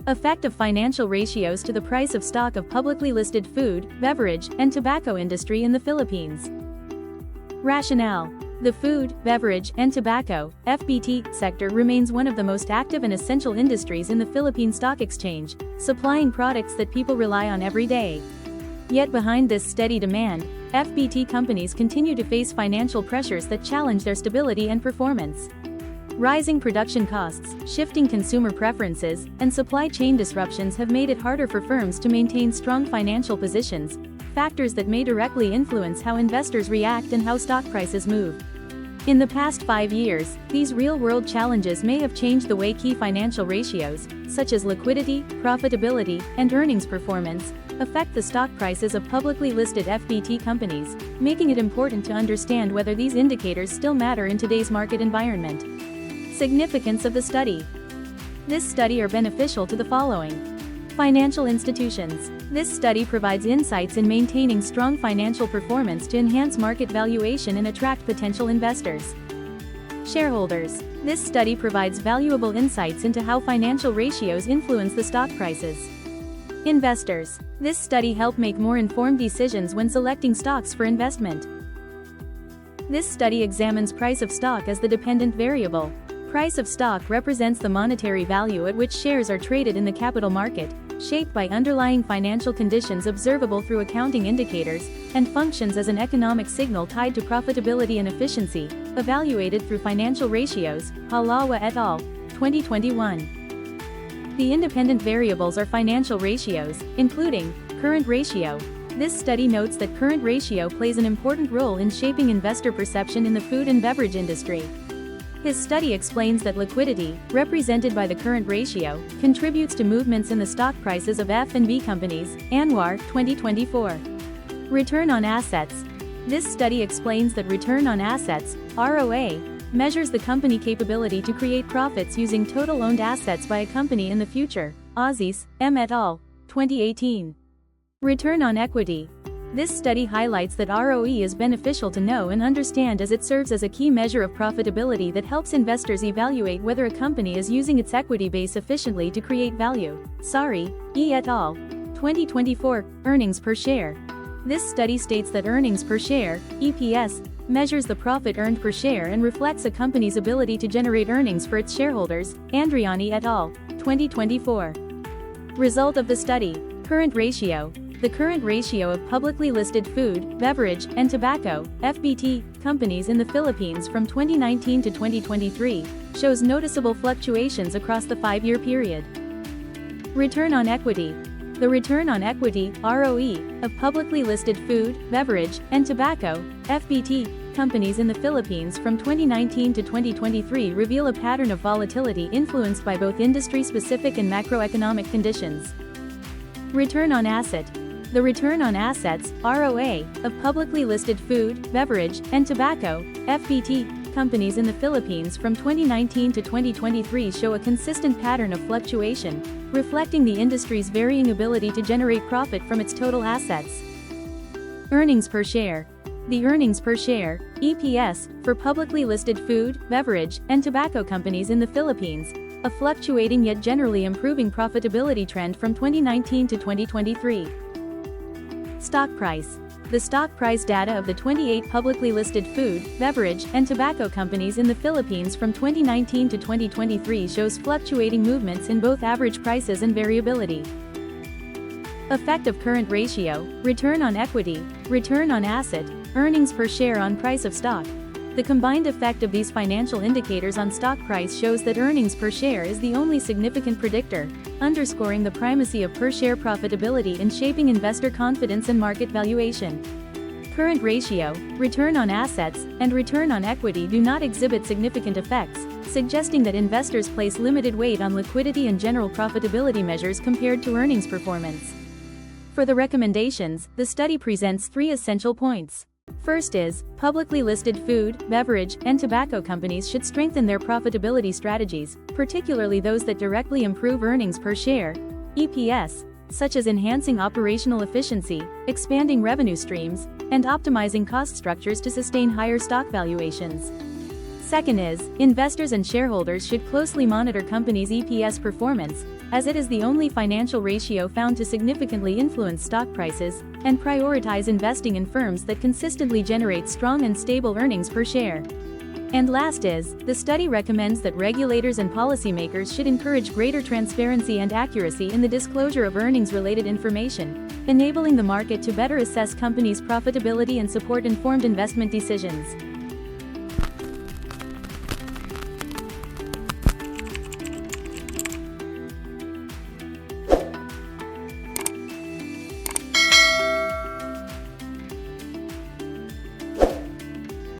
Effect of financial ratios to the price of stock of publicly listed food, beverage, and tobacco industry in the Philippines. Rationale. The food, beverage, and tobacco (FBT) sector remains one of the most active and essential industries in the Philippine Stock Exchange, supplying products that people rely on every day. Yet behind this steady demand, FBT companies continue to face financial pressures that challenge their stability and performance. Rising production costs, shifting consumer preferences, and supply chain disruptions have made it harder for firms to maintain strong financial positions, factors that may directly influence how investors react and how stock prices move. In the past 5 years, these real-world challenges may have changed the way key financial ratios, such as liquidity, profitability, and earnings performance, affect the stock prices of publicly listed FBT companies, making it important to understand whether these indicators still matter in today's market environment. Significance of the study. This study are beneficial to the following. Financial institutions. This study provides insights in maintaining strong financial performance to enhance market valuation and attract potential investors. Shareholders. This study provides valuable insights into how financial ratios influence the stock prices. Investors. This study helps make more informed decisions when selecting stocks for investment. This study examines price of stock as the dependent variable. Price of stock represents the monetary value at which shares are traded in the capital market, shaped by underlying financial conditions observable through accounting indicators, and functions as an economic signal tied to profitability and efficiency, evaluated through financial ratios, Halawa et al., 2021. The independent variables are financial ratios, including current ratio. This study notes that current ratio plays an important role in shaping investor perception in the food and beverage industry. His study explains that liquidity, represented by the current ratio, contributes to movements in the stock prices of F&B companies, Anwar, 2024. Return on assets. This study explains that return on assets, ROA, measures the company capability to create profits using total owned assets by a company in the future, Aziz, M. et al., 2018. Return on equity. This study highlights that ROE is beneficial to know and understand as it serves as a key measure of profitability that helps investors evaluate whether a company is using its equity base efficiently to create value. Sari, E. et al., 2024, earnings per share. This study states that earnings per share, EPS, measures the profit earned per share and reflects a company's ability to generate earnings for its shareholders. Andriani et al., 2024. Result of the study. Current ratio. The current ratio of publicly listed food, beverage, and tobacco (FBT) companies in the Philippines from 2019 to 2023 shows noticeable fluctuations across the 5-year period. Return on equity. The return on equity (ROE) of publicly listed food, beverage, and tobacco (FBT) companies in the Philippines from 2019 to 2023 reveal a pattern of volatility influenced by both industry-specific and macroeconomic conditions. Return on asset. The return on assets, ROA, of publicly listed food, beverage, and tobacco, FBT, companies in the Philippines from 2019 to 2023 show a consistent pattern of fluctuation, reflecting the industry's varying ability to generate profit from its total assets. Earnings per share. The earnings per share, EPS, for publicly listed food, beverage, and tobacco companies in the Philippines, a fluctuating yet generally improving profitability trend from 2019 to 2023. Stock price. The stock price data of the 28 publicly listed food, beverage, and tobacco companies in the Philippines from 2019 to 2023 shows fluctuating movements in both average prices and variability. Effect of current ratio, return on equity, return on asset, earnings per share on price of stock. The combined effect of these financial indicators on stock price shows that earnings per share is the only significant predictor, underscoring the primacy of per-share profitability in shaping investor confidence and market valuation. Current ratio, return on assets, and return on equity do not exhibit significant effects, suggesting that investors place limited weight on liquidity and general profitability measures compared to earnings performance. For the recommendations, the study presents 3 essential points. First is, publicly listed food, beverage, and tobacco companies should strengthen their profitability strategies, particularly those that directly improve earnings per share, EPS, such as enhancing operational efficiency, expanding revenue streams, and optimizing cost structures to sustain higher stock valuations. Second is, investors and shareholders should closely monitor companies' EPS performance, as it is the only financial ratio found to significantly influence stock prices and prioritize investing in firms that consistently generate strong and stable earnings per share. And last is, the study recommends that regulators and policymakers should encourage greater transparency and accuracy in the disclosure of earnings-related information, enabling the market to better assess companies' profitability and support informed investment decisions.